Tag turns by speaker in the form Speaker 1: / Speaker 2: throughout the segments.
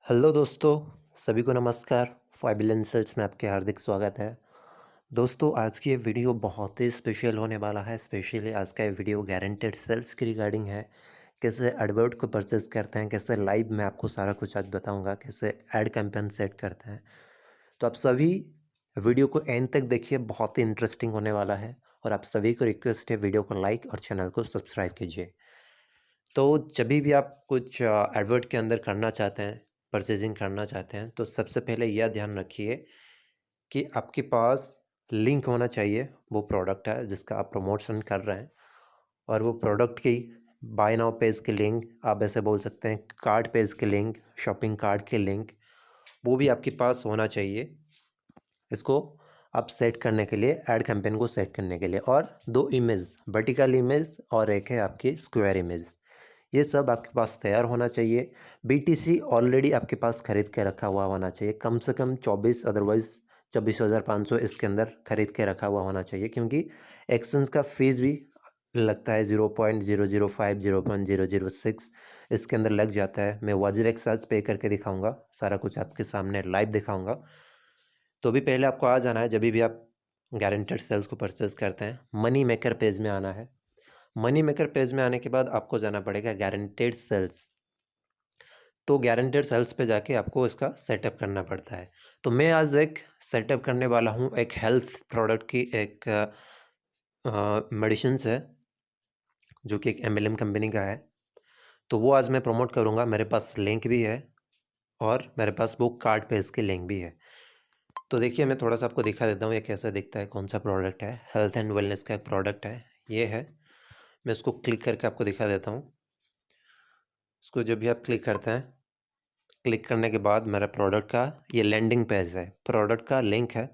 Speaker 1: Hello दोस्तों, सभी को नमस्कार। फाइबल इंसल्ट्स में आपके हार्दिक स्वागत है। दोस्तों, आज की ये वीडियो बहुत ही स्पेशल होने वाला है। स्पेशली आज का ये वीडियो गारंटेड सेल्स की रिगार्डिंग है। कैसे एडवर्ट को परचेस करते हैं, कैसे लाइव में आपको सारा कुछ आज बताऊंगा, कैसे ऐड कैंपेन सेट करते हैं। तो आप सभी वीडियो को एंड तक देखिए, बहुत ही इंटरेस्टिंग होने वाला है। और आप सभी को रिक्वेस्ट है, वीडियो को लाइक और चैनल को सब्सक्राइब कीजिए। तो जब भी आप कुछ एडवर्ट के अंदर करना चाहते हैं, परचेजिंग करना चाहते हैं, तो सबसे पहले यह ध्यान रखिए कि आपके पास लिंक होना चाहिए। वो प्रोडक्ट है जिसका आप प्रमोशन कर रहे हैं, और वो प्रोडक्ट की बाय नाउ पेज की लिंक, आप ऐसे बोल सकते हैं कार्ड पेज की लिंक, शॉपिंग कार्ड की लिंक, वो भी आपके पास होना चाहिए। इसको आप सेट करने के लिए, ऐड कैंपेन को सेट करने के लिए, और दो इमेज, वर्टिकल इमेज और एक है आपकी स्क्वायर इमेज, ये सब आपके पास तैयार होना चाहिए। बीटीसी ऑलरेडी आपके पास खरीद के रखा हुआ होना चाहिए, कम से कम 24, अदरवाइज़ 24,500 इसके अंदर खरीद के रखा हुआ होना चाहिए, क्योंकि एक्सचेंज का फीस भी लगता है 0.005, 0.006 इसके अंदर लग जाता है। मैं वज्रेक्स आज पे करके दिखाऊंगा, सारा कुछ आपके सामने लाइव दिखाऊंगा। तो भी पहले आपको आ जाना है, जब भी आप गारंटेड सेल्स को परचेज करते हैं, मनी मेकर पेज में आना है। मनी मेकर पेज में आने के बाद आपको जाना पड़ेगा गारंटेड सेल्स। तो गारंटेड सेल्स पे जाके आपको इसका सेटअप करना पड़ता है। तो मैं आज एक सेटअप करने वाला हूँ, एक हेल्थ प्रोडक्ट की एक मेडिसिन है, जो कि एक एमएलएम कंपनी का है। तो वो आज मैं प्रमोट करूँगा। मेरे पास लिंक भी है, और मेरे पास वो कार्ड पे इसकी लिंक भी है। तो देखिए, मैं थोड़ा सा आपको दिखा देता हूँ ये कैसा दिखता है, कौन सा प्रोडक्ट है। हेल्थ एंड वेलनेस का एक प्रोडक्ट है, ये है। मैं इसको क्लिक करके आपको दिखा देता हूँ। इसको जब भी आप क्लिक करते हैं, क्लिक करने के बाद मेरा प्रोडक्ट का ये लैंडिंग पेज है, प्रोडक्ट का लिंक है।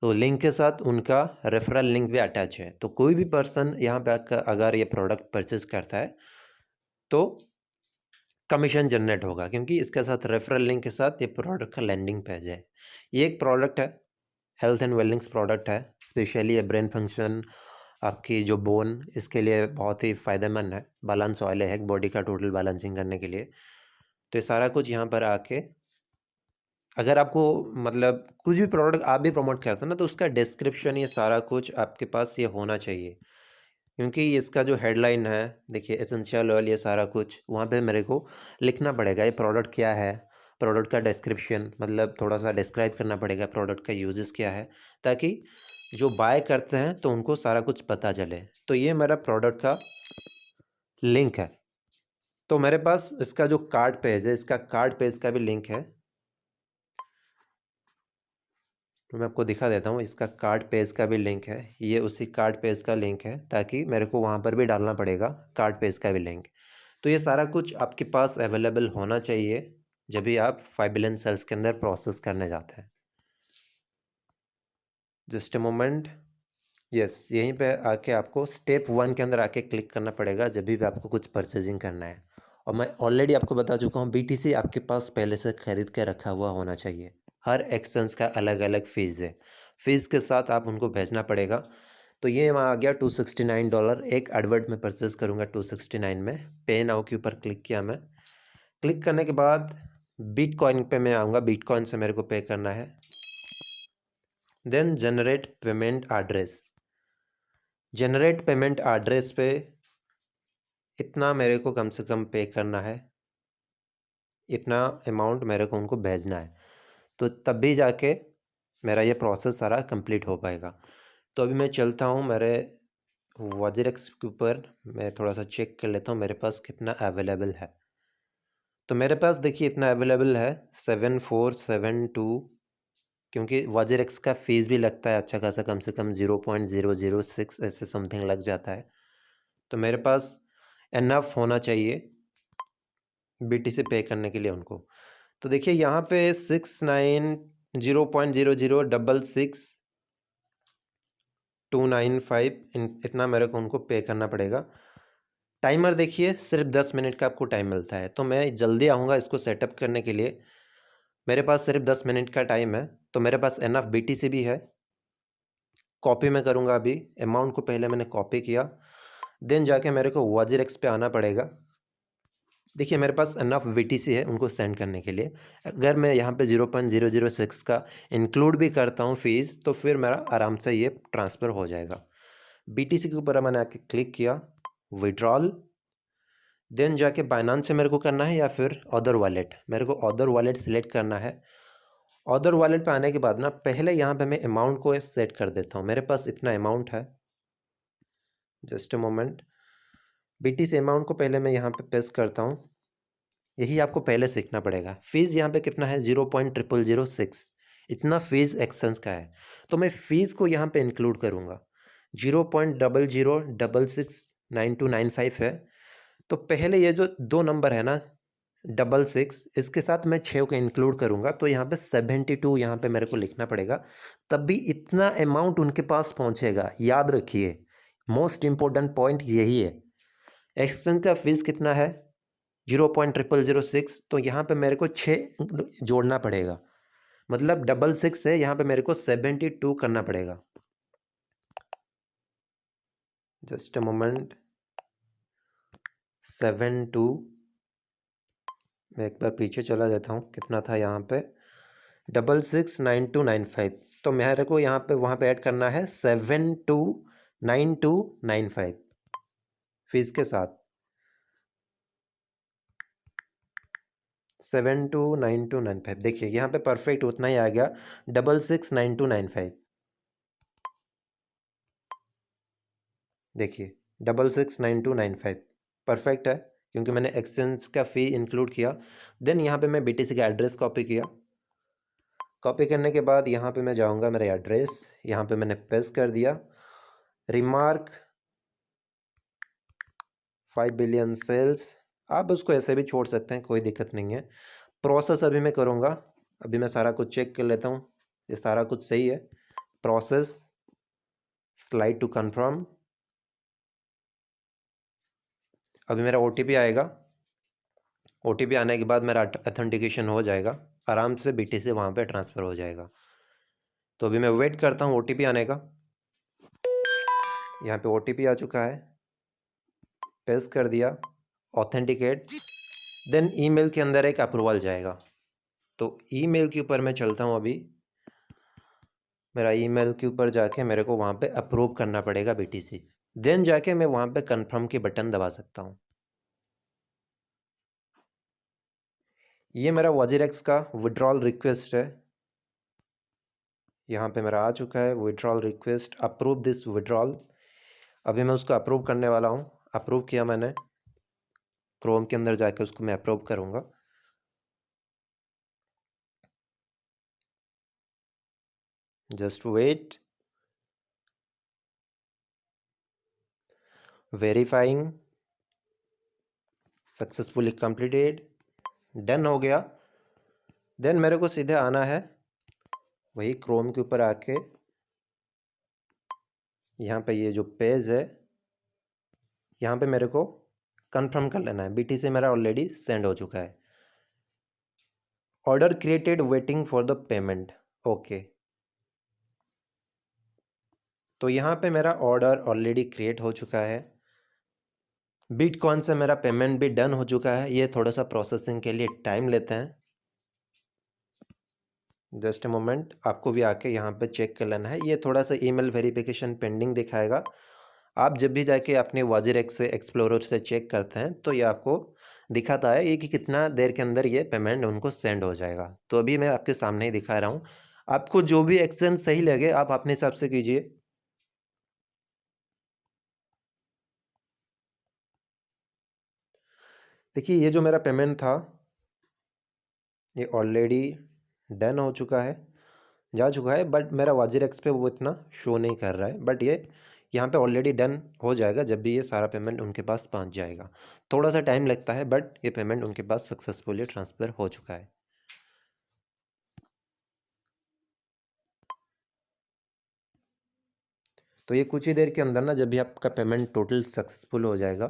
Speaker 1: तो लिंक के साथ उनका रेफरल लिंक भी अटैच है। तो कोई भी पर्सन यहाँ पे आकर अगर ये प्रोडक्ट परचेज करता है, तो कमीशन जनरेट होगा, क्योंकि इसके साथ रेफरल लिंक के साथ ये प्रोडक्ट का लैंडिंग पेज है। ये एक प्रोडक्ट है, हेल्थ एंड वेलनेस प्रोडक्ट है। स्पेशली ये ब्रेन फंक्शन, आपकी जो बोन, इसके लिए बहुत ही फ़ायदेमंद है। बैलेंस ऑयल है, बॉडी का टोटल बैलेंसिंग करने के लिए। तो ये सारा कुछ यहाँ पर आके, अगर आपको मतलब कुछ भी प्रोडक्ट आप भी प्रमोट करते हैं ना, तो उसका डिस्क्रिप्शन ये सारा कुछ आपके पास ये होना चाहिए। क्योंकि इसका जो हेडलाइन है, देखिए एसेंशियल ऑयल, ये सारा कुछ वहाँ पे मेरे को लिखना पड़ेगा। ये प्रोडक्ट क्या है, प्रोडक्ट का डिस्क्रिप्शन, मतलब थोड़ा सा डिस्क्राइब करना पड़ेगा प्रोडक्ट का यूजेस क्या है, ताकि जो बाय करते हैं तो उनको सारा कुछ पता चले। तो ये मेरा प्रोडक्ट का लिंक है। तो मेरे पास इसका जो कार्ड पेज है, इसका कार्ड पेज का भी लिंक है। तो मैं आपको दिखा देता हूँ, इसका कार्ड पेज का भी लिंक है। ये उसी कार्ड पेज का लिंक है, ताकि मेरे को वहाँ पर भी डालना पड़ेगा कार्ड पेज का भी लिंक। तो ये सारा कुछ आपके पास अवेलेबल होना चाहिए जब भी आप फाइबिलन सेल्स के अंदर प्रोसेस करने जाते हैं। Just a moment. यस, यहीं पे आके आपको स्टेप 1 के अंदर आके क्लिक करना पड़ेगा जब भी आपको कुछ परचेजिंग करना है। और मैं ऑलरेडी आपको बता चुका हूँ, बीटीसी आपके पास पहले से खरीद के रखा हुआ होना चाहिए। हर एक्सचेंज का अलग अलग फ़ीस है, फ़ीस के साथ आप उनको भेजना पड़ेगा। तो ये वहाँ आ गया $269। एक एडवर्ट में परचेज़ करूँगा 269 में। पे नाउ के ऊपर क्लिक किया मैं। क्लिक करने के बाद बिटकॉइन पे मैं आऊँगा, बिटकॉइन से मेरे को पे करना है। Then generate payment address. Generate payment address पे इतना मेरे को कम से कम पे करना है, इतना अमाउंट मेरे को उनको भेजना है। तो तब भी जाके मेरा ये प्रोसेस सारा कंप्लीट हो पाएगा। तो अभी मैं चलता हूँ मेरे वज्रेक्स के ऊपर, मैं थोड़ा सा चेक कर लेता हूँ मेरे पास कितना अवेलेबल है। तो मेरे पास देखिए इतना अवेलेबल है 7472, क्योंकि वज्रेक्स का फ़ीस भी लगता है अच्छा खासा, कम से कम 0.006 ऐसे समथिंग लग जाता है। तो मेरे पास इनफ होना चाहिए बीटीसी पे करने के लिए उनको। तो देखिए यहाँ पे 69 0.006 295 इतना मेरे को उनको पे करना पड़ेगा। टाइमर देखिए, सिर्फ 10 मिनट का आपको टाइम मिलता है। तो मैं जल्दी आऊँगा इसको सेटअप करने के लिए। मेरे पास सिर्फ 10 मिनट का टाइम है, तो मेरे पास इनफ बीटीसी भी है। कॉपी में करूँगा अभी, अमाउंट को पहले मैंने कॉपी किया, देन जाके मेरे को वज्रेक्स पे आना पड़ेगा। देखिए मेरे पास इनफ वीटीसी है उनको सेंड करने के लिए। अगर मैं यहाँ पे 0.006 का इंक्लूड भी करता हूँ फीस, तो फिर मेरा आराम से ये ट्रांसफ़र हो जाएगा। बीटीसी के ऊपर मैंने आके क्लिक किया, विड्रॉल, देन जाके बाइनांस से मेरे को करना है या फिर अदर वॉलेट। मेरे को अदर वॉलेट सिलेक्ट करना है। अदर वॉलेट पे आने के बाद ना पहले यहाँ पे मैं अमाउंट को सेट कर देता हूँ। मेरे पास इतना अमाउंट है, just a moment. BTC amount को पहले मैं यहाँ पे पेस्ट करता हूँ। यही आपको पहले सीखना पड़ेगा। फीस यहाँ पे कितना है, 0.0006, इतना फीस एक्सचेंज का है। तो मैं फीस को यहाँ पे इंक्लूड करूँगा। 0.00669295 है। तो पहले ये जो दो नंबर है ना 66, इसके साथ मैं 6 को इंक्लूड करूँगा, तो यहाँ पे 72 यहाँ पे मेरे को लिखना पड़ेगा, तब भी इतना अमाउंट उनके पास पहुँचेगा। याद रखिए, मोस्ट इम्पोर्टेंट पॉइंट यही है। एक्सचेंज का फीस कितना है, 0.0006, तो यहाँ पे मेरे को 6 जोड़ना पड़ेगा। मतलब 66 है, यहाँ पे मेरे को 72 करना पड़ेगा। जस्ट अ मोमेंट, 72, मैं एक बार पीछे चला जाता हूँ, कितना था यहाँ पे 669295, तो मेरे को यहाँ पे वहाँ पे ऐड करना है 729295 फीस के साथ। 729295, देखिए यहाँ पे परफेक्ट उतना ही आ गया, 669295। देखिए 669295 परफेक्ट है, क्योंकि मैंने एक्सचेंज का फ़ी इंक्लूड किया। देन यहाँ पे मैं बीटीसी का एड्रेस कॉपी किया। कॉपी करने के बाद यहाँ पे मैं जाऊँगा, मेरा एड्रेस यहाँ पे मैंने पेस्ट कर दिया। रिमार्क 5 बिलियन सेल्स, आप उसको ऐसे भी छोड़ सकते हैं, कोई दिक्कत नहीं है। प्रोसेस अभी मैं करूँगा, अभी मैं सारा कुछ चेक कर लेता हूँ, ये सारा कुछ सही है। प्रोसेस, स्लाइड टू कन्फर्म, अभी मेरा ओटीपी आएगा। ओटीपी आने के बाद मेरा ऑथेंटिकेशन हो जाएगा, आराम से बीटीसी वहाँ पे ट्रांसफ़र हो जाएगा। तो अभी मैं वेट करता हूँ ओटीपी आने का। यहाँ पे ओटीपी आ चुका है, पेस्ट कर दिया, ऑथेंटिकेट, देन ईमेल के अंदर एक अप्रूवल जाएगा। तो ईमेल के ऊपर मैं चलता हूँ। अभी मेरा ईमेल के ऊपर जाके मेरे को वहाँ पे अप्रूव करना पड़ेगा बीटीसी, देन जाके मैं वहाँ पे कंफर्म की बटन दबा सकता हूँ। ये मेरा वजीरेक्स का विड्रॉल रिक्वेस्ट है, यहाँ पे मेरा आ चुका है withdrawal request, approve this withdrawal. अभी मैं उसको अप्रूव करने वाला हूँ। अप्रूव किया मैंने, क्रोम के अंदर जाके उसको मैं अप्रूव करूँगा। Just wait, verifying, successfully completed, done हो गया। देन मेरे को सीधे आना है वही क्रोम के ऊपर आके, यहाँ पे ये जो पेज है यहाँ पे मेरे को कंफर्म कर लेना है। बीटीसी मेरा ऑलरेडी सेंड हो चुका है। Order created, waiting for the payment, okay. तो यहाँ पे मेरा ऑर्डर ऑलरेडी क्रिएट हो चुका है। बिटकॉइन से मेरा पेमेंट भी डन हो चुका है। ये थोड़ा सा प्रोसेसिंग के लिए टाइम लेते हैं, जस्ट अ मोमेंट। आपको भी आके यहाँ पे चेक कर लेना है। ये थोड़ा सा ईमेल वेरिफिकेशन पेंडिंग दिखाएगा। आप जब भी जाके अपने वजीरेक्स से एक्सप्लोरर से चेक करते हैं तो ये आपको दिखाता है ये कि कितना देर के अंदर ये पेमेंट उनको सेंड हो जाएगा। तो अभी मैं आपके सामने ही दिखा रहा हूँ। आपको जो भी एक्सचेंज सही लगे आप अपने हिसाब से कीजिए। देखिए ये जो मेरा पेमेंट था ये ऑलरेडी डन हो चुका है, जा चुका है, बट मेरा वजीरेक्स पे वो इतना शो नहीं कर रहा है। बट ये यहाँ पे ऑलरेडी डन हो जाएगा जब भी ये सारा पेमेंट उनके पास पहुँच जाएगा। थोड़ा सा टाइम लगता है बट ये पेमेंट उनके पास सक्सेसफुली ट्रांसफ़र हो चुका है। तो ये कुछ ही देर के अंदर ना जब भी आपका पेमेंट टोटल सक्सेसफुल हो जाएगा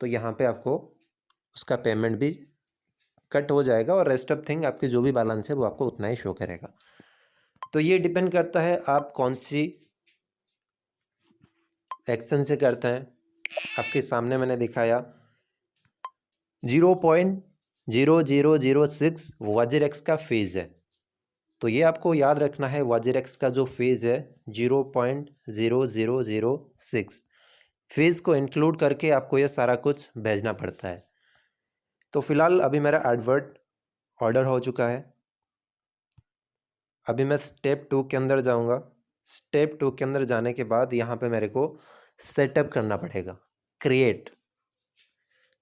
Speaker 1: तो यहाँ पे आपको उसका पेमेंट भी कट हो जाएगा और रेस्ट ऑफ थिंग आपके जो भी बैलेंस है वो आपको उतना ही शो करेगा। तो ये डिपेंड करता है आप कौन सी एक्शन से करते हैं। आपके सामने मैंने दिखाया 0.0006 WAGR-X का फेज है। तो ये आपको याद रखना है, WAGR-X का जो फेज है 0.0006 फेज को इंक्लूड करके आपको ये सारा कुछ भेजना पड़ता है। तो फिलहाल अभी मेरा एडवर्ट ऑर्डर हो चुका है। अभी मैं स्टेप 2 के अंदर जाऊंगा। स्टेप 2 के अंदर जाने के बाद यहाँ पे मेरे को सेटअप करना पड़ेगा, क्रिएट।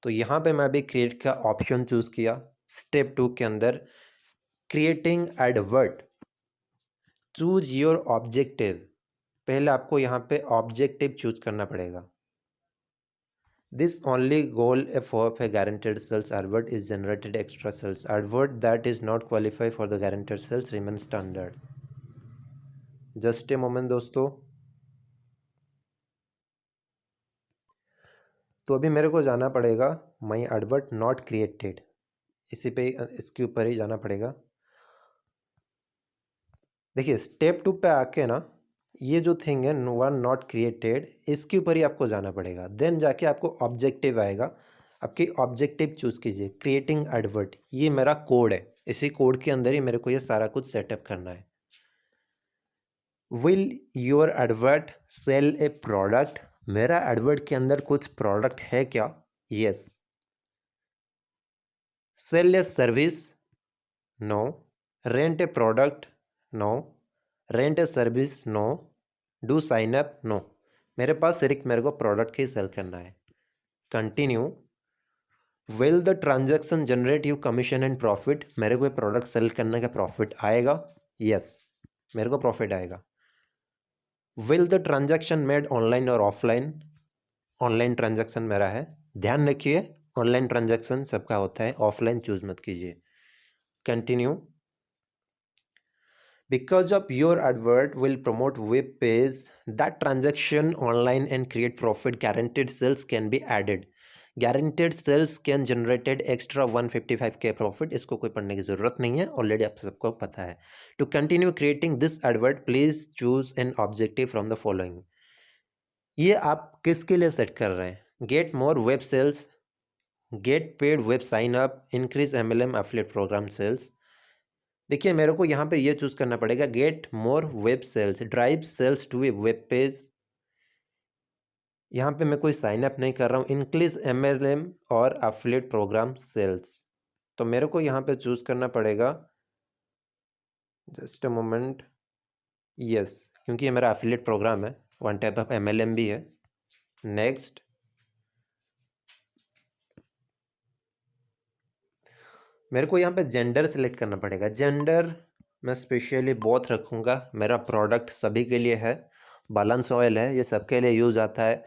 Speaker 1: तो यहाँ पे मैं अभी क्रिएट का ऑप्शन चूज किया। स्टेप 2 के अंदर creating advert, choose your objective. पहले आपको यहाँ पे ऑब्जेक्टिव चूज करना पड़ेगा। This only goal of a guaranteed sales advert is generated extra sales. Advert that is not qualified for the guaranteed sales remain standard. Just a moment दोस्तों। तो अभी मेरे को जाना पड़ेगा माई एडवर्ट नॉट क्रिएटेड, इसी पे इसके ऊपर ही जाना पड़ेगा। देखिए स्टेप 2 पे आके ना ये जो थिंग है वन नॉट क्रिएटेड, इसके ऊपर ही आपको जाना पड़ेगा। देन जाके आपको ऑब्जेक्टिव आएगा। आपकी ऑब्जेक्टिव चूज कीजिए, क्रिएटिंग एडवर्ट। ये मेरा कोड है, इसी कोड के अंदर ही मेरे को ये सारा कुछ सेटअप करना है। Will your advert sell a product? मेरा एडवर्ट के अंदर कुछ प्रोडक्ट है क्या? Yes. Sell a service? No. Rent a product? No. Rent a service? No. Do sign up? No. मेरे पास सिर्फ मेरे को प्रोडक्ट ही सेल करना है। Continue. Will the transaction generate you commission and profit? मेरे को प्रोडक्ट सेल करने का प्रॉफिट आएगा? यस, मेरे को प्रॉफिट आएगा। Will the transaction made online और ऑफलाइन? ऑनलाइन ट्रांजैक्शन मेरा है। ध्यान रखिए ऑनलाइन ट्रांजैक्शन सबका होता है, ऑफलाइन चूज मत कीजिए। Continue. Because of your advert will promote web page that transaction online and create profit, guaranteed sales can be added. Guaranteed sales can generated extra 155k profit. इसको कोई पढ़ने की ज़रूरत नहीं है, ऑलरेडी आप सबको पता है। To continue creating this advert, please choose an objective from the following. ये आप किसके लिए सेट कर रहे हैं? Get more web sales, get paid web sign up, increase MLM affiliate program sales. देखिए मेरे को यहाँ पे ये चूज करना पड़ेगा, get more web sales, drive sales to a web page. यहाँ पे मैं कोई साइन अप नहीं कर रहा हूँ। इंक्रीज MLM और एफिलिएट प्रोग्राम सेल्स। तो मेरे को यहाँ पे चूज करना पड़ेगा, जस्ट अ मोमेंट, यस, क्योंकि ये मेरा एफिलिएट प्रोग्राम है, वन टाइप ऑफ MLM भी है। नेक्स्ट। मेरे को यहाँ पे जेंडर सेलेक्ट करना पड़ेगा। जेंडर मैं स्पेशली बोथ रखूँगा। मेरा प्रोडक्ट सभी के लिए है, बैलेंस ऑयल है, ये सबके लिए यूज़ आता है।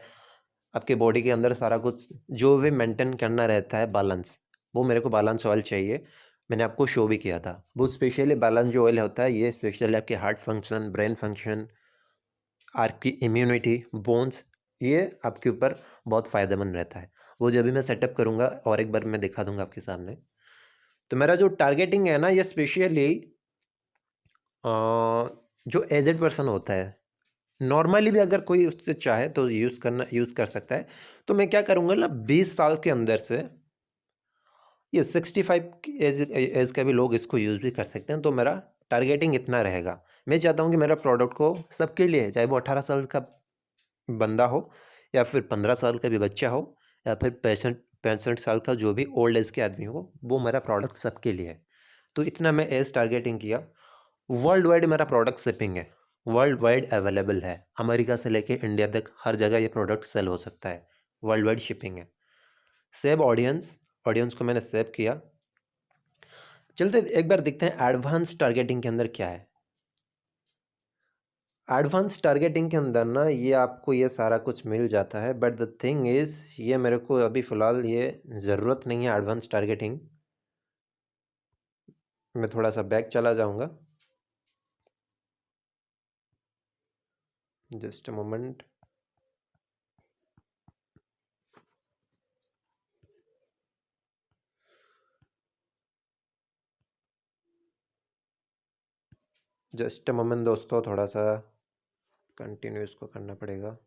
Speaker 1: आपके बॉडी के अंदर सारा कुछ जो भी मेंटेन करना रहता है बैलेंस, वो मेरे को बैलेंस ऑयल चाहिए। मैंने आपको शो भी किया था। वो स्पेशली बैलेंस जो ऑयल होता है, ये स्पेशली आपके हार्ट फंक्शन, ब्रेन फंक्शन, आपकी इम्यूनिटी, बोन्स, ये आपके ऊपर बहुत फ़ायदेमंद रहता है। वो जब भी मैं सेटअप करूँगा और एक बार मैं दिखा दूंगा आपके सामने। तो मेरा जो टारगेटिंग है ना, ये स्पेशली जो एजेड पर्सन होता है, नॉर्मली भी अगर कोई उससे चाहे तो यूज़ कर सकता है। तो मैं क्या करूँगा ना, 20 साल के अंदर से ये 65 की एज का भी लोग इसको यूज़ भी कर सकते हैं। तो मेरा टारगेटिंग इतना रहेगा। मैं चाहता हूँ कि मेरा प्रोडक्ट को सबके लिए, चाहे वो 18 साल का बंदा हो या फिर 15 साल का भी बच्चा हो या फिर 65 साल का जो भी ओल्ड एज के आदमी हो, वो मेरा प्रोडक्ट सबके लिए है। तो इतना मैं एज टारगेटिंग किया। वर्ल्ड वाइड मेरा प्रोडक्ट शिपिंग है, वर्ल्ड वाइड अवेलेबल है। अमेरिका से लेके इंडिया तक हर जगह ये प्रोडक्ट सेल हो सकता है। वर्ल्ड वाइड शिपिंग है। सेव ऑडियंस, ऑडियंस को मैंने सेव किया। चलते एक बार देखते हैं एडवांस टारगेटिंग के अंदर क्या है। एडवांस टारगेटिंग के अंदर ना ये आपको ये सारा कुछ मिल जाता है, बट द थिंग इज़ ये मेरे को अभी फ़िलहाल ये ज़रूरत नहीं है एडवांस टारगेटिंग। मैं थोड़ा सा बैक चला जाऊंगा, just a moment. Just a moment दोस्तों, थोड़ा सा कंटिन्यू इसको करना पड़ेगा।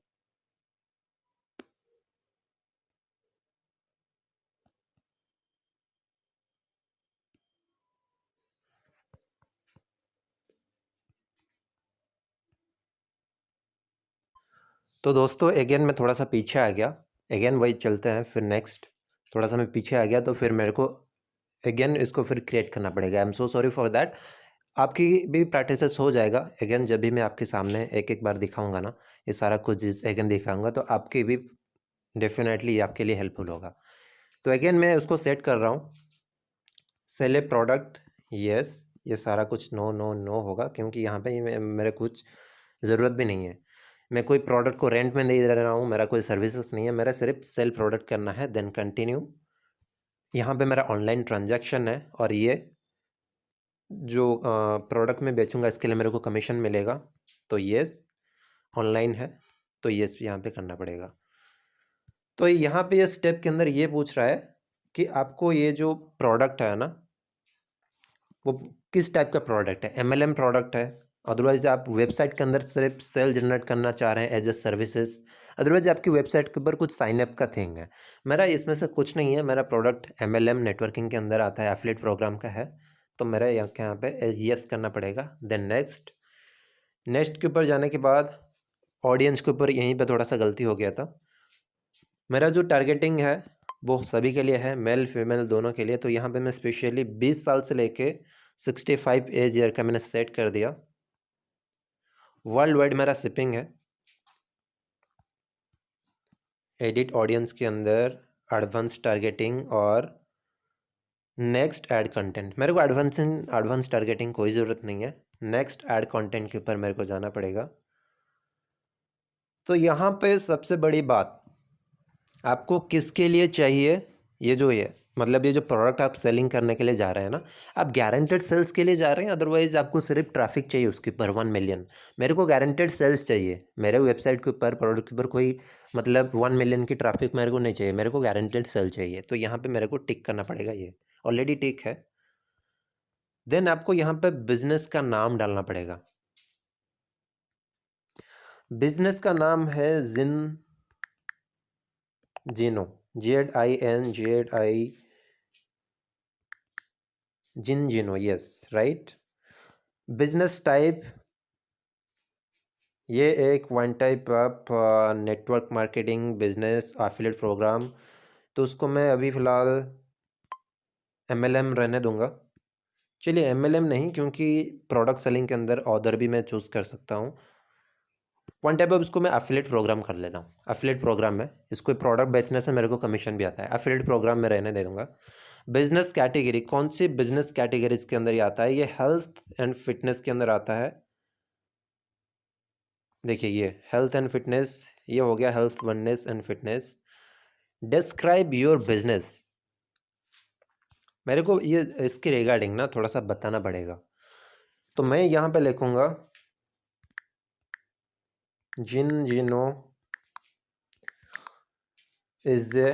Speaker 1: तो दोस्तों अगेन मैं थोड़ा सा पीछे आ गया, अगेन वही चलते हैं, फिर नेक्स्ट थोड़ा सा मैं पीछे आ गया तो फिर मेरे को अगेन इसको फिर क्रिएट करना पड़ेगा। I am so sorry for that. आपकी भी प्रैक्टिस हो जाएगा। अगेन जब भी मैं आपके सामने एक एक बार दिखाऊंगा ना, ये सारा कुछ चीज़ अगेन दिखाऊंगा तो आपकी भी डेफिनेटली आपके लिए हेल्पफुल होगा। तो अगेन मैं उसको सेट कर रहा हूँ, सेल ए प्रोडक्ट, यस। ये सारा कुछ नो नो नो होगा क्योंकि यहाँ पे मेरे कुछ ज़रूरत भी नहीं है। मैं कोई प्रोडक्ट को रेंट में नहीं दे रहा हूँ, मेरा कोई सर्विसेज नहीं है, मेरा सिर्फ सेल प्रोडक्ट करना है। Then continue. यहाँ पे मेरा ऑनलाइन ट्रांजैक्शन है और ये जो प्रोडक्ट मैं बेचूंगा इसके लिए मेरे को कमीशन मिलेगा, तो येस। ऑनलाइन है तो येस भी यहाँ पे करना पड़ेगा। तो यहाँ पे ये स्टेप के अंदर ये पूछ रहा है कि आपको ये जो प्रोडक्ट है ना वो किस टाइप का प्रोडक्ट है। एमएलएम प्रोडक्ट है, अदरवाइज आप वेबसाइट के अंदर सिर्फ सेल जनरेट करना चाह रहे हैं एज ए सर्विसेज, अदरवाइज आपकी वेबसाइट के ऊपर कुछ साइनअप का थिंग है। मेरा इसमें से कुछ नहीं है, मेरा प्रोडक्ट एमएलएम नेटवर्किंग के अंदर आता है, एफिलिएट प्रोग्राम का है, तो मेरा यहाँ पे यस करना पड़ेगा। Then next. नेक्स्ट के ऊपर जाने के बाद ऑडियंस के ऊपर यहीं पे थोड़ा सा गलती हो गया था। मेरा जो टारगेटिंग है वो सभी के लिए है, मेल फीमेल दोनों के लिए। तो यहाँ पे मैं स्पेशली 20 साल से लेके 65 एज ईयर का मैंने सेट कर दिया। वर्ल्ड वाइड मेरा शिपिंग है। एडिट ऑडियंस के अंदर एडवांस टारगेटिंग और नेक्स्ट ऐड कंटेंट। मेरे को एडवांस टारगेटिंग कोई ज़रूरत नहीं है। नेक्स्ट ऐड कंटेंट के ऊपर मेरे को जाना पड़ेगा। तो यहाँ पे सबसे बड़ी बात, आपको किसके लिए चाहिए, ये जो ये मतलब ये जो प्रोडक्ट आप सेलिंग करने के लिए जा रहे हैं ना, आप गारंटेड सेल्स के लिए जा रहे हैं, अदरवाइज आपको सिर्फ ट्रैफिक चाहिए उसके ऊपर 1 मिलियन। मेरे को गारंटेड सेल्स चाहिए, मेरे वेबसाइट के ऊपर प्रोडक्ट के ऊपर कोई मतलब 1 मिलियन की ट्रैफिक मेरे को नहीं चाहिए, मेरे को गारंटेड सेल चाहिए। तो यहाँ पे मेरे को टिक करना पड़ेगा, ये ऑलरेडी टिक है। देन आपको यहाँ पे बिजनेस का नाम डालना पड़ेगा। बिजनेस का नाम है जिनो, ZIN जिनो, यस राइट। बिजनेस टाइप, ये एक one type of network marketing business affiliate program. तो उसको मैं अभी फ़िलहाल MLM रहने दूंगा। चलिए MLM नहीं, क्योंकि प्रोडक्ट सेलिंग के अंदर ऑर्डर भी मैं चूज़ कर सकता हूँ। वन टाइप ऑफ इसको मैं एफिलिएट प्रोग्राम कर लेता हूँ। एफिलिएट प्रोग्राम है, इसको प्रोडक्ट बेचने से मेरे को कमीशन भी आता है। एफिलिएट प्रोग्राम में रहने दे दूंगा। बिजनेस कैटेगरी, कौन सी बिजनेस कैटेगरीज के अंदर ये आता है, ये हेल्थ एंड फिटनेस के अंदर आता है। देखिए ये हेल्थ एंड फिटनेस, ये हो गया health wellness and fitness. Describe your business, मेरे को ये इसके रिगार्डिंग ना थोड़ा सा बताना पड़ेगा। तो मैं यहाँ पे लिखूंगा जिनो is a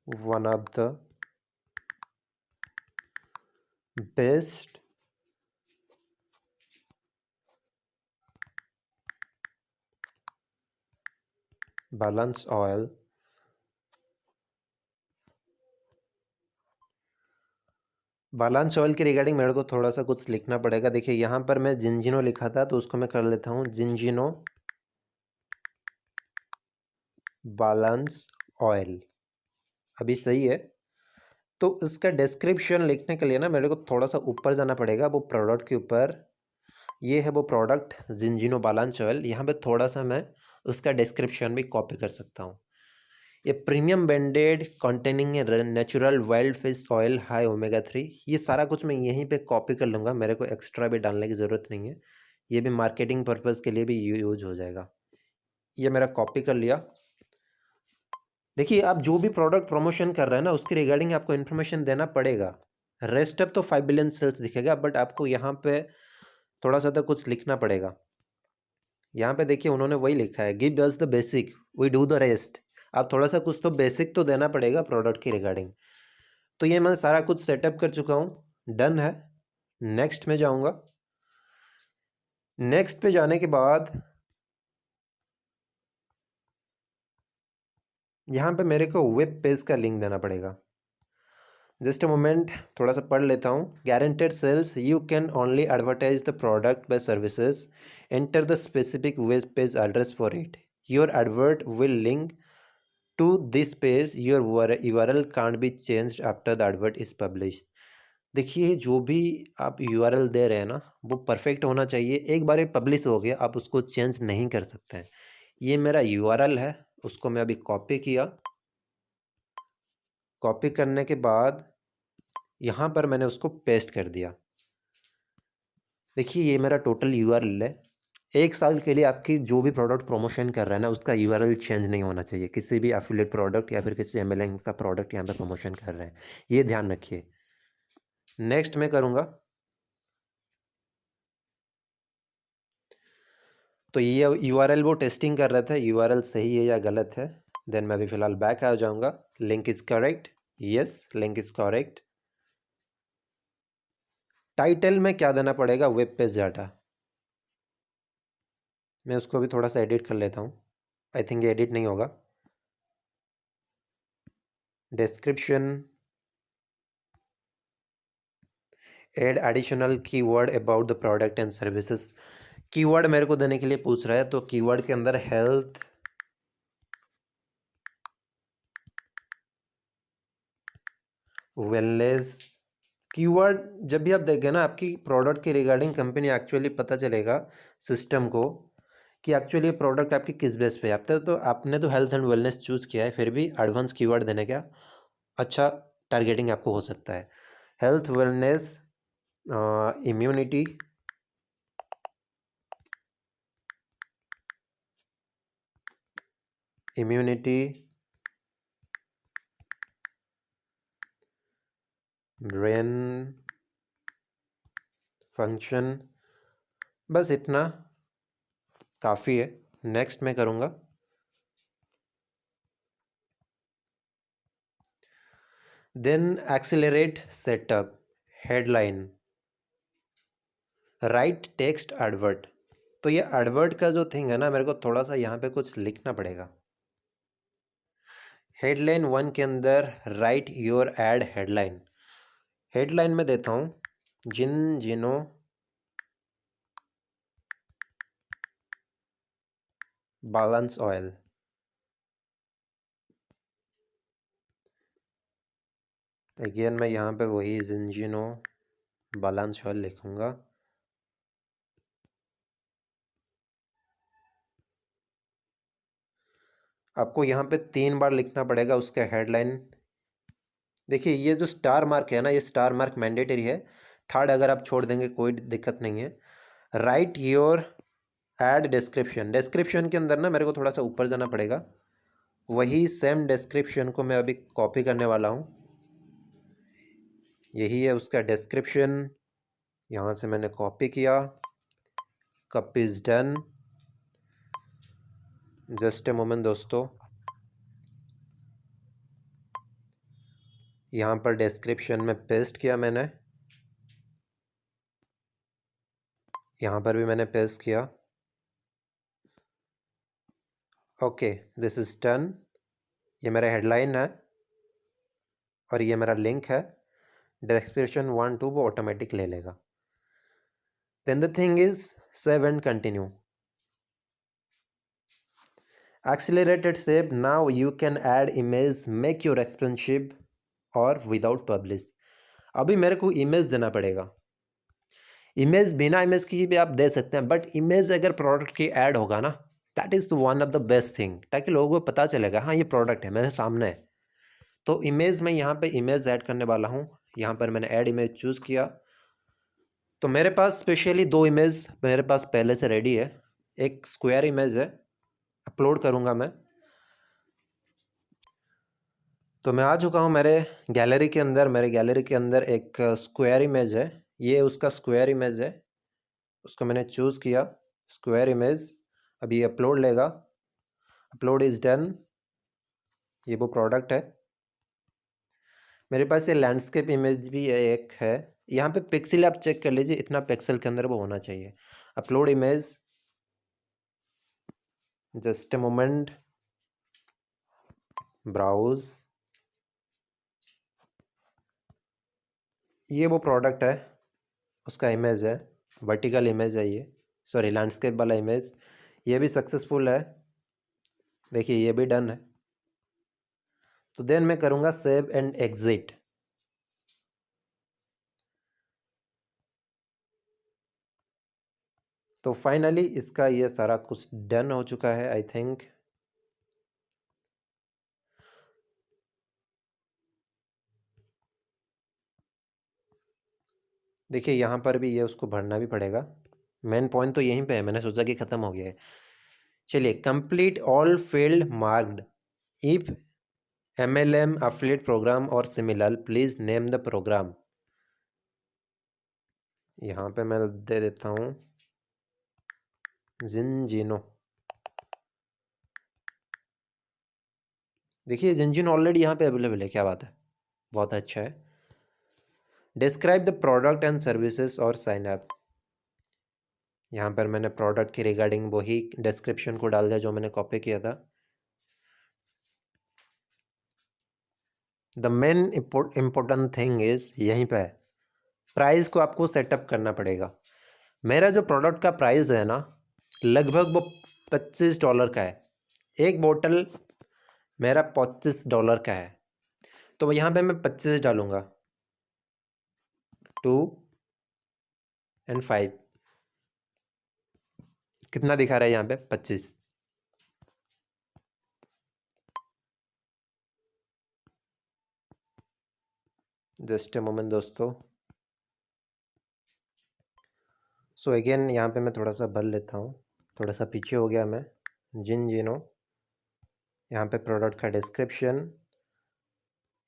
Speaker 1: one of the best balance oil balance oil के रिगार्डिंग मेरे को थोड़ा सा कुछ लिखना पड़ेगा। देखिए यहाँ पर मैं जिंजिनो लिखा था तो उसको मैं कर लेता हूँ जिंजिनो बैलेंस ऑयल, अभी सही है। तो उसका डिस्क्रिप्शन लिखने के लिए ना मेरे को थोड़ा सा ऊपर जाना पड़ेगा, वो प्रोडक्ट के ऊपर। ये है वो प्रोडक्ट जिंजिनो बैलेंस ऑयल, यहाँ पे थोड़ा सा मैं उसका डिस्क्रिप्शन भी कॉपी कर सकता हूँ। ये premium branded containing natural wild fish oil high omega 3, ये सारा कुछ मैं यहीं पे कॉपी कर लूँगा, मेरे को एक्स्ट्रा भी डालने की ज़रूरत नहीं है। ये भी मार्केटिंग पर्पज़ के लिए भी यूज हो जाएगा। ये मेरा कॉपी कर लिया। देखिए आप जो भी प्रोडक्ट प्रमोशन कर रहे हैं ना उसके रिगार्डिंग आपको इन्फॉर्मेशन देना पड़ेगा। रेस्ट अप तो 5 बिलियन सेल्स दिखेगा, बट आपको यहाँ पे थोड़ा सा तो कुछ लिखना पड़ेगा। यहाँ पे देखिए उन्होंने वही लिखा है, give us the basic we do the rest. आप थोड़ा सा कुछ तो बेसिक तो देना पड़ेगा प्रोडक्ट की रिगार्डिंग। तो ये मैं सारा कुछ सेटअप कर चुका हूँ, डन है। नेक्स्ट में जाऊँगा। नेक्स्ट पे जाने के बाद यहाँ पे मेरे को वेब पेज का लिंक देना पड़ेगा। जस्ट अ मोमेंट, थोड़ा सा पढ़ लेता हूँ. Guaranteed sales, you can only advertise the product by services. Enter the specific web page address for it. Your एडवर्ट विल लिंक टू दिस पेज. योर URL can't be changed after the advert is publish. देखिए, जो भी आप URL दे रहे हैं ना, वो परफेक्ट होना चाहिए. एक बार ये पब्लिश हो गया, आप उसको चेंज नहीं कर सकते हैं. ये मेरा URL है, उसको मैं अभी कॉपी किया. कॉपी करने के बाद यहाँ पर मैंने उसको पेस्ट कर दिया. देखिए, ये मेरा टोटल URL है. 1 साल के लिए आपकी जो भी प्रोडक्ट प्रमोशन कर रहा है ना, उसका URL चेंज नहीं होना चाहिए. किसी भी एफिलिएट प्रोडक्ट या फिर किसी MLM का प्रोडक्ट यहाँ पे प्रमोशन कर रहे हैं, ये ध्यान रखिए. नेक्स्ट मैं करूँगा. तो ये URL वो टेस्टिंग कर रहा था, URL सही है या गलत है. देन मैं अभी फ़िलहाल बैक आ जाऊँगा. Link is correct. Yes, link is correct. Title में क्या देना पड़ेगा? Web page data. मैं उसको भी थोड़ा सा एडिट कर लेता हूँ. आई थिंक ये एडिट नहीं होगा. Description, add additional keyword about the product and services. Keyword मेरे को देने के लिए पूछ रहा है, तो कीवर्ड के अंदर हेल्थ, वेलनेस. कीवर्ड जब भी आप देखें ना, आपकी प्रोडक्ट के रिगार्डिंग कंपनी एक्चुअली पता चलेगा सिस्टम को कि एक्चुअली ये प्रोडक्ट आपकी किस बेस पे है. तो आपने तो हेल्थ एंड वेलनेस चूज़ किया है, फिर भी एडवांस कीवर्ड देने का अच्छा टारगेटिंग आपको हो सकता है. Health, wellness, immunity, immunity, brain function. बस इतना काफ़ी है. नेक्स्ट मैं करूँगा. Then accelerate setup, headline, write text advert. तो ये एडवर्ट का जो थिंग है ना, मेरे को थोड़ा सा यहाँ पे कुछ लिखना पड़ेगा. हेडलाइन 1 के अंदर right your add headline. Headline में देता हूँ जिन जिनो बैलेंस ऑयल. अगेन मैं यहाँ पे वही जिंजिनो बैलेंस ऑयल लिखूँगा. आपको यहाँ पे 3 बार लिखना पड़ेगा उसका हेडलाइन. देखिए, ये जो स्टार मार्क है ना, ये स्टार मार्क मैंडेटरी है. थर्ड अगर आप छोड़ देंगे कोई दिक्कत नहीं है. Right your add description. Description के अंदर ना मेरे को थोड़ा सा ऊपर जाना पड़ेगा. वही सेम डिस्क्रिप्शन को मैं अभी कॉपी करने वाला हूँ. यही है उसका डिस्क्रिप्शन. यहाँ से मैंने कॉपी किया. Copy is done. Just a moment दोस्तों. यहाँ पर डिस्क्रिप्शन में पेस्ट किया मैंने. यहाँ पर भी मैंने पेस्ट किया. Okay, this is done. ये मेरा हेडलाइन है और ये मेरा लिंक है. डिस्क्रिप्शन 1 2 वो ऑटोमेटिक ले लेगा. Then the thing is save and continue. Accelerated step. Now you can add image, make your expensive और विदाउट पब्लिश. अभी मेरे को इमेज देना पड़ेगा. इमेज बिना इमेज की भी आप दे सकते हैं, बट इमेज अगर प्रोडक्ट की ऐड होगा ना, that is one of the best thing, ताकि लोगों को पता चलेगा हाँ ये प्रोडक्ट है मेरे सामने है. तो इमेज में यहाँ पे इमेज ऐड करने वाला हूँ. यहाँ पर मैंने ऐड इमेज चूज़ किया. तो मेरे पास स्पेशली 2 इमेज मेरे पास पहले से रेडी है. एक स्क्वायर इमेज है, अपलोड करूँगा मैं. तो मैं आ चुका हूँ मेरे गैलरी के अंदर. मेरे गैलरी के अंदर एक स्क्वायर इमेज है. ये उसका स्क्वायर इमेज है. उसको मैंने चूज़ किया स्क्वायर इमेज. अभी अपलोड लेगा. Upload is done. ये वो प्रोडक्ट है. मेरे पास ये लैंडस्केप इमेज भी है, एक है. यहाँ पे पिक्सल आप चेक कर लीजिए, इतना पिक्सल के अंदर वो होना चाहिए. Upload image. Just a moment. Browse. ये वो प्रोडक्ट है, उसका इमेज है, वर्टिकल इमेज है ये, सॉरी लैंडस्केप वाला इमेज। ये भी सक्सेसफुल है, देखिए ये भी डन है। तो देन मैं करूँगा सेव एंड एग्जिट। तो फाइनली इसका ये सारा कुछ डन हो चुका है आई थिंक। देखिए यहाँ पर भी ये उसको भरना भी पड़ेगा। मेन पॉइंट तो यहीं पे है, मैंने सोचा कि ख़त्म हो गया है। चलिए, complete all field marked if MLM affiliate program और similar please name the program. यहाँ पे मैं दे देता हूँ जिनजिनो। देखिए जिनजिनो ऑलरेडी यहाँ पे अवेलेबल है, क्या बात है, बहुत अच्छा है। Describe the product and services और साइन अप। यहाँ पर मैंने प्रोडक्ट के रिगार्डिंग वही डिस्क्रिप्शन को डाल दिया जो मैंने कॉपी किया था। The main important thing is यहीं पे है, प्राइस को आपको सेटअप करना पड़ेगा। मेरा जो प्रोडक्ट का प्राइस है ना, लगभग वो $25 का है। एक बोतल मेरा $25 का है, तो यहाँ पे मैं 25 डालूंगा, 2 and 5, कितना दिखा रहा है यहाँ पे 25। जस्ट ए मोमेंट दोस्तों। सो अगेन यहाँ पे मैं थोड़ा सा भर लेता हूँ, थोड़ा सा पीछे हो गया मैं। जिनजिनो, यहाँ पे प्रोडक्ट का डिस्क्रिप्शन,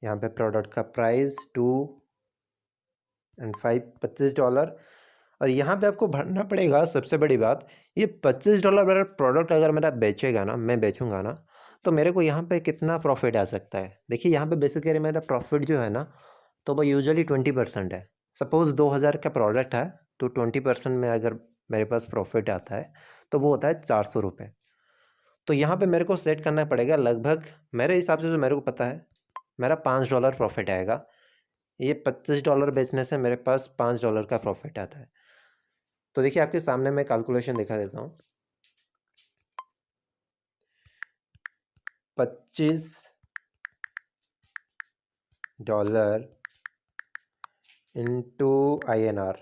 Speaker 1: यहाँ पे प्रोडक्ट का प्राइस 2 and 5, $25। और यहाँ पे आपको भरना पड़ेगा, सबसे बड़ी बात, ये $25 मेरा प्रोडक्ट अगर मेरा बेचेगा ना, मैं बेचूंगा ना, तो मेरे को यहाँ पे कितना प्रॉफिट आ सकता है। देखिए यहाँ पे बेसिकली मेरा प्रॉफिट जो है ना, तो वो यूजुअली 20% है। सपोज़ 2000 का प्रोडक्ट है, तो 20% में अगर मेरे पास प्रॉफिट आता है तो वो होता है 400 रुपये। तो यहाँ पे मेरे को सेट करना पड़ेगा, लगभग मेरे हिसाब से जो मेरे को पता है, मेरा $5 प्रॉफिट आएगा। ये $25 बेचने से मेरे पास $5 का प्रॉफिट आता है। तो देखिए आपके सामने मैं कैलकुलेशन दिखा देता हूँ। $25 इंटू INR,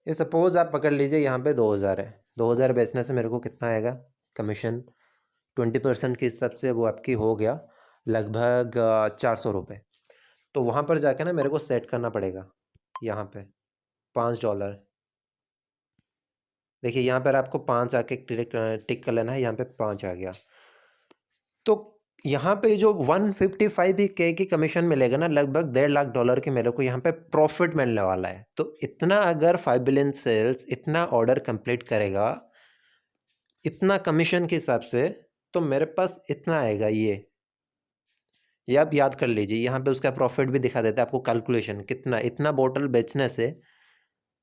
Speaker 1: ये सपोज़ आप पकड़ लीजिए यहाँ पे 2000 है। 2000 बेचने से मेरे को कितना आएगा कमीशन, 20% के हिसाब से वो आपकी हो गया लगभग 400 रुपये। तो वहाँ पर जाके ना मेरे को सेट करना पड़ेगा, यहाँ पे $5। देखिए यहाँ पर आपको 5 आके टिक कर लेना है, यहाँ पे 5 आ गया। तो यहाँ पे जो 155K की कमीशन मिलेगा ना, लगभग $1.5 की मेरे को यहाँ पे प्रॉफिट मिलने वाला है। तो इतना अगर 5 बिलियन सेल्स इतना ऑर्डर कंप्लीट करेगा इतना कमीशन के हिसाब से, तो मेरे पास इतना आएगा। ये आप याद कर लीजिए, यहाँ पे उसका प्रॉफिट भी दिखा देता है आपको, कैलकुलेशन कितना, इतना बोतल बेचने से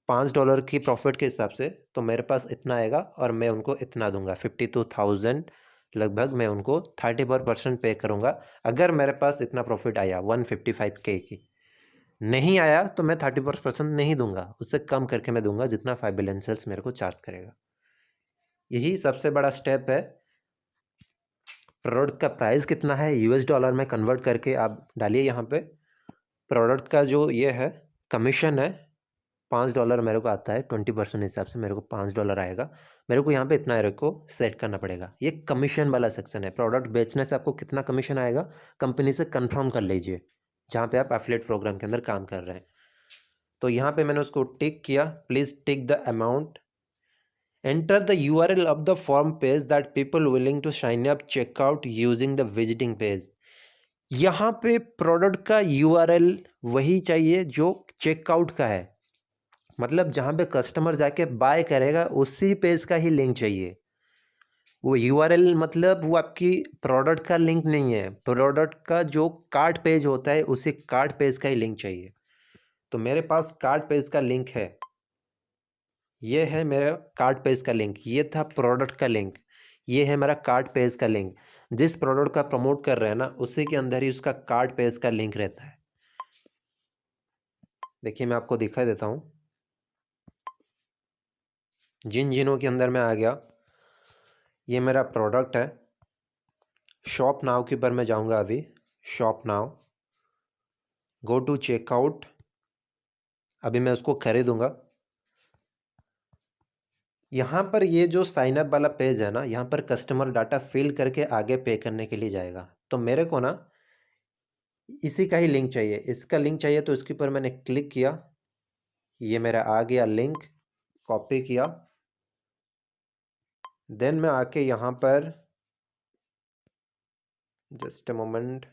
Speaker 1: $5 की प्रॉफिट के हिसाब से तो मेरे पास इतना आएगा, और मैं उनको इतना दूंगा 52,000, लगभग मैं उनको 34% पे करूँगा। अगर मेरे पास इतना प्रॉफिट आया 155K की, नहीं आया तो मैं 34% नहीं दूंगा, उससे कम करके मैं दूंगा जितना 5 बिलियन सेल्स मेरे को चार्ज करेगा। यही सबसे बड़ा स्टेप है। प्रोडक्ट का प्राइस कितना है $US में कन्वर्ट करके आप डालिए यहाँ पे। प्रोडक्ट का जो ये है कमीशन है $5 मेरे को आता है, 20% हिसाब से मेरे को $5 आएगा। मेरे को यहाँ पे इतना को सेट करना पड़ेगा। ये कमीशन वाला सेक्शन है। प्रोडक्ट बेचने से आपको कितना कमीशन आएगा कंपनी से कंफर्म कर लीजिए, जहाँ पे आप एफिलिएट प्रोग्राम के अंदर काम कर रहे हैं। तो यहाँ पे मैंने उसको टिक किया, please tick the amount, enter the URL of the form page that people willing to sign up check out using the visiting page। यहाँ पे प्रोडक्ट का URL वही चाहिए जो चेकआउट का है, मतलब जहाँ पे कस्टमर जाके बाय करेगा उसी पेज का ही लिंक चाहिए। वो URL मतलब वो आपकी प्रोडक्ट का लिंक नहीं है, प्रोडक्ट का जो कार्ट पेज होता है उसी कार्ट पेज का ही लिंक चाहिए। तो मेरे पास कार्ट पेज का लिंक है, ये है मेरा कार्ट पेज का लिंक, ये था प्रोडक्ट का लिंक, ये है मेरा कार्ट पेज का लिंक। जिस प्रोडक्ट का प्रमोट कर रहे हैं ना, उसी के अंदर ही उसका कार्ड पेज का लिंक रहता है। देखिए मैं आपको दिखा देता हूँ। जिन के अंदर मैं आ गया, ये मेरा प्रोडक्ट है। शॉप नाउ के ऊपर मैं जाऊंगा अभी। Shop now, go to checkout. अभी मैं उसको खरीदूंगा। यहाँ पर ये जो साइन अप वाला पेज है ना, यहाँ पर कस्टमर डाटा फिल करके आगे पे करने के लिए जाएगा। तो मेरे को ना इसी का ही लिंक चाहिए, इसका लिंक चाहिए। तो इसके ऊपर मैंने क्लिक किया, ये मेरा आ गया लिंक, कॉपी किया। देन मैं आके यहाँ पर, जस्ट अ मोमेंट,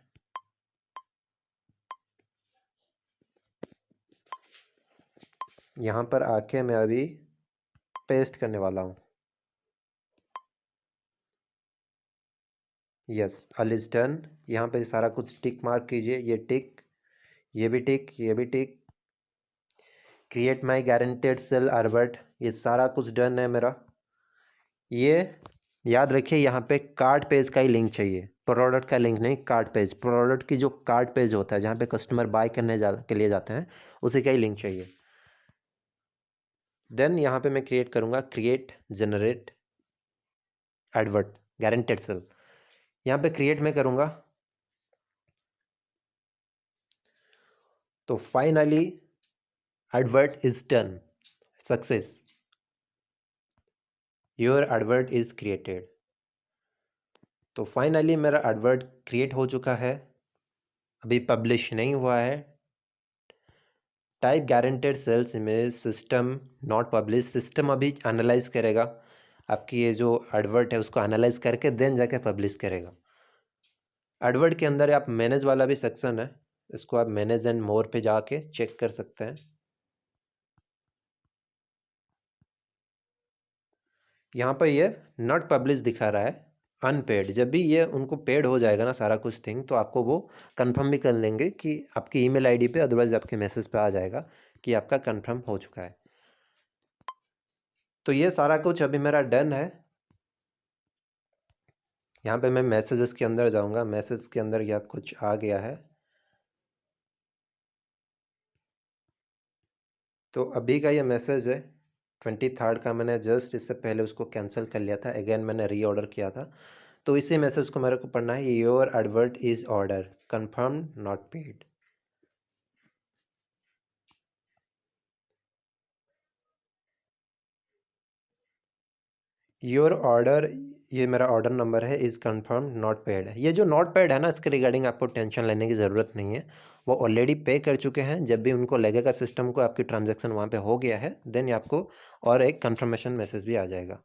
Speaker 1: यहाँ पर आके मैं अभी पेस्ट करने वाला हूँ। Yes, all is done. यहाँ पे सारा कुछ टिक मार्क कीजिए, ये टिक, ये भी टिक, ये भी टिक। क्रिएट माई गारंटेड सेल अर्बर्ट, ये सारा कुछ डन है मेरा। ये याद रखिए, यहाँ पे कार्ड पेज का ही लिंक चाहिए, प्रोडक्ट का लिंक नहीं, कार्ड पेज। प्रोडक्ट की जो कार्ड पेज होता है, जहाँ पे कस्टमर बाय करने के लिए जाते हैं, उसी का ही लिंक चाहिए। देन यहाँ पे मैं क्रिएट करूँगा, create generate advert guaranteed sale. यहाँ पे क्रिएट में करूँगा। तो finally advert is done, success, your advert is created. तो फाइनली मेरा एडवर्ट क्रिएट हो चुका है, अभी पब्लिश नहीं हुआ है। Type guaranteed sales image system not publish. System अभी एनालाइज करेगा आपकी ये जो एडवर्ट है, उसको एनालाइज करके देन जाके पब्लिश करेगा। एडवर्ट के अंदर आप मैनेज वाला भी सेक्शन है, इसको आप मैनेज एंड मोर पे जाके चेक कर सकते हैं। यहाँ पर ये नॉट पब्लिश दिखा रहा है, अनपेड। जब भी ये उनको पेड हो जाएगा ना सारा कुछ थिंग, तो आपको वो कंफर्म भी कर लेंगे कि आपकी ईमेल आईडी पे, अदरवाइज आपके मैसेज पे आ जाएगा कि आपका कंफर्म हो चुका है। तो ये सारा कुछ अभी मेरा डन है। यहाँ पे मैं मैसेजेस के अंदर जाऊँगा, मैसेज के अंदर यह कुछ आ गया है। तो अभी का ये मैसेज है 23 का, मैंने जस्ट इससे पहले उसको कैंसिल कर लिया था, अगेन मैंने रीऑर्डर किया था। तो इसी मैसेज को मेरे को पढ़ना है, your advert is order confirm not paid. Your order, ये मेरा ऑर्डर नंबर है, इज़ कंफर्म नॉट पेड है। ये जो नॉट पेड है ना, इसके रिगार्डिंग आपको टेंशन लेने की ज़रूरत नहीं है। वो ऑलरेडी पे कर चुके हैं। जब भी उनको लगेगा सिस्टम को आपकी ट्रांजैक्शन वहाँ पे हो गया है, देन आपको और एक कंफर्मेशन मैसेज भी आ जाएगा।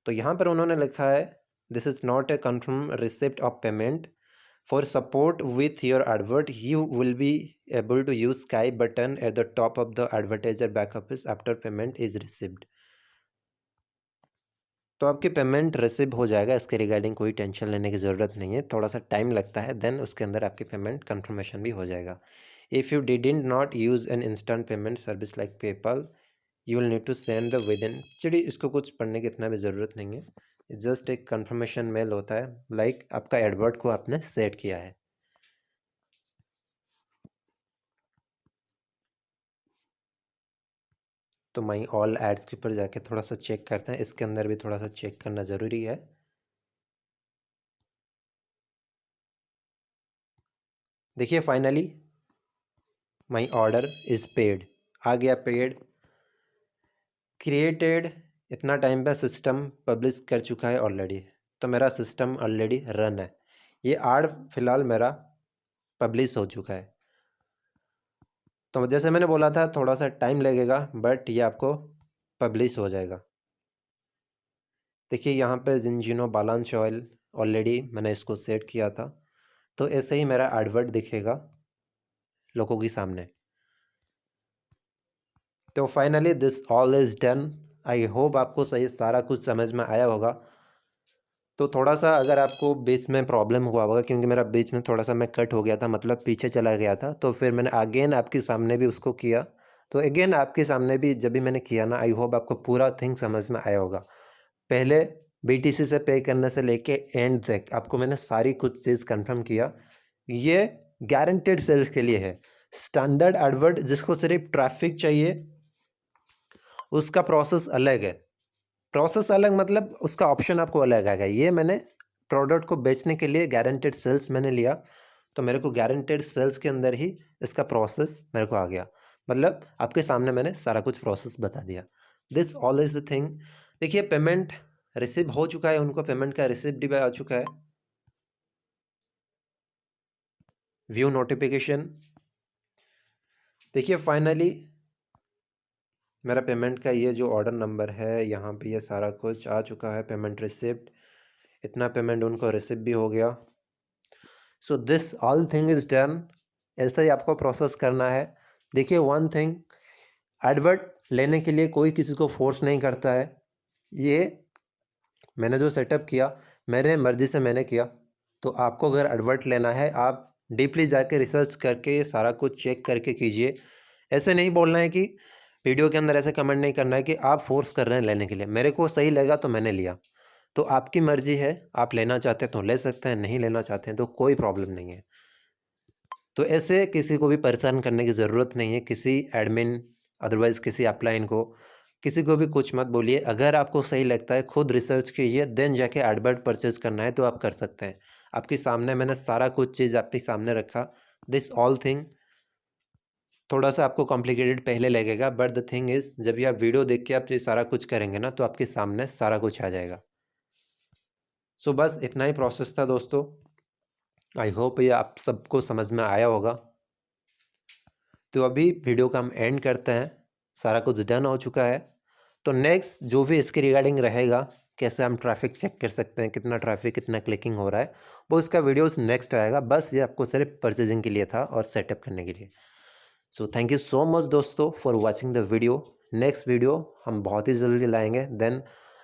Speaker 1: तो यहाँ पर उन्होंने लिखा है, this is not a confirm receipt of payment. For support with your advert you will be able to use sky button at the top of the advertiser back office after payment is received. तो आपकी payment receive हो जाएगा, इसके regarding कोई tension लेने की ज़रूरत नहीं है। थोड़ा सा टाइम लगता है, देन उसके अंदर आपकी पेमेंट कंफर्मेशन भी हो जाएगा। If you didn't not use an instant payment service like PayPal, you will need to send the with in. चलिए, इसको कुछ पढ़ने की इतना भी ज़रूरत नहीं है, जस्ट एक कंफर्मेशन मेल होता है, लाइक आपका एडवर्ट को आपने सेट किया है। तो माई ऑल एड्स के ऊपर जाके थोड़ा सा चेक करते हैं, इसके अंदर भी थोड़ा सा चेक करना ज़रूरी है। देखिए finally my order is paid, आ गया पेड। क्रिएटेड, इतना टाइम पे सिस्टम पब्लिश कर चुका है ऑलरेडी, तो मेरा सिस्टम ऑलरेडी रन है। ये आड फिलहाल मेरा पब्लिश हो चुका है। तो जैसे मैंने बोला था, थोड़ा सा टाइम लगेगा, बट ये आपको पब्लिश हो जाएगा। देखिए यहाँ पे जिंजिनो बालांस ऑयल ऑलरेडी मैंने इसको सेट किया था, तो ऐसे ही मेरा एडवर्ट दिखेगा लोगों के सामने। तो finally this all is done. I hope आपको सही सारा कुछ समझ में आया होगा। तो थोड़ा सा अगर आपको बीच में प्रॉब्लम हुआ होगा, क्योंकि मेरा बीच में थोड़ा सा मैं कट हो गया था, मतलब पीछे चला गया था, तो फिर मैंने अगेन आपके सामने भी उसको किया। तो अगेन आपके सामने भी जब भी मैंने किया ना, आई होप आपको पूरा थिंग समझ में आया होगा। पहले BTC से पे करने से लेके एंड तक आपको मैंने सारी कुछ चीज़ कंफर्म किया। ये गारंटेड सेल्स के लिए है। स्टैंडर्ड एडवर्ट जिसको सिर्फ ट्रैफिक चाहिए उसका प्रोसेस अलग है। प्रोसेस अलग मतलब उसका ऑप्शन आपको अलग आएगा। ये मैंने प्रोडक्ट को बेचने के लिए गारंटेड सेल्स मैंने लिया, तो मेरे को गारंटेड सेल्स के अंदर ही इसका प्रोसेस मेरे को आ गया। मतलब आपके सामने मैंने सारा कुछ प्रोसेस बता दिया। This all is the thing. देखिए पेमेंट रिसीव हो चुका है, उनको पेमेंट का रिसिप्ट भी आ चुका है। View notification. देखिए फाइनली मेरा पेमेंट का ये जो ऑर्डर नंबर है यहाँ पे ये सारा कुछ आ चुका है। पेमेंट रिसिप्ट, इतना पेमेंट उनको रिसिप्ट भी हो गया। So this all thing is done. ऐसा ही आपको प्रोसेस करना है। देखिए वन थिंग, एडवर्ट लेने के लिए कोई किसी को फोर्स नहीं करता है। ये मैंने जो सेटअप किया मेरे मर्ज़ी से मैंने किया। तो आपको अगर एडवर्ट लेना है आप डीपली जाके रिसर्च करके ये सारा कुछ चेक करके कीजिए। ऐसे नहीं बोलना है कि वीडियो के अंदर ऐसे कमेंट नहीं करना है कि आप फोर्स कर रहे हैं लेने के लिए। मेरे को सही लगा तो मैंने लिया। तो आपकी मर्ज़ी है, आप लेना चाहते हैं तो ले सकते हैं, नहीं लेना चाहते हैं तो कोई प्रॉब्लम नहीं है। तो ऐसे किसी को भी परेशान करने की ज़रूरत नहीं है, किसी एडमिन अदरवाइज़ किसी अपलाइन को, किसी को भी कुछ मत बोलिए। अगर आपको सही लगता है खुद रिसर्च कीजिए, देन जाके एडवर्ट परचेज़ करना है तो आप कर सकते हैं। आपके सामने मैंने सारा कुछ चीज़ आपके सामने रखा। दिस ऑल थिंग थोड़ा सा आपको कॉम्प्लिकेटेड पहले लगेगा, बट द थिंग इज़ जब ये आप वीडियो देख के आप ये सारा कुछ करेंगे ना तो आपके सामने सारा कुछ आ जाएगा। सो बस इतना ही प्रोसेस था दोस्तों। आई होप ये आप सबको समझ में आया होगा। तो अभी वीडियो का हम एंड करते हैं। सारा कुछ डन हो चुका है। तो नेक्स्ट जो भी इसके रिगार्डिंग रहेगा, कैसे हम ट्रैफिक चेक कर सकते हैं, कितना ट्रैफिक कितना क्लिकिंग हो रहा है, वो इसका वीडियोस नेक्स्ट आएगा। बस ये आपको सिर्फ परचेजिंग के लिए था और सेटअप करने के लिए। So thank you so much दोस्तों for watching the video. Next video हम बहुत ही जल्दी लाएंगे। देन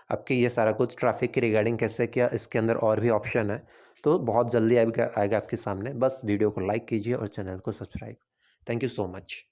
Speaker 1: आपके ये सारा कुछ ट्रैफिक के रिगार्डिंग कैसे किया, इसके अंदर और भी ऑप्शन है तो बहुत जल्दी आएगा आपके सामने। बस वीडियो को लाइक कीजिए और चैनल को subscribe. Thank you so much.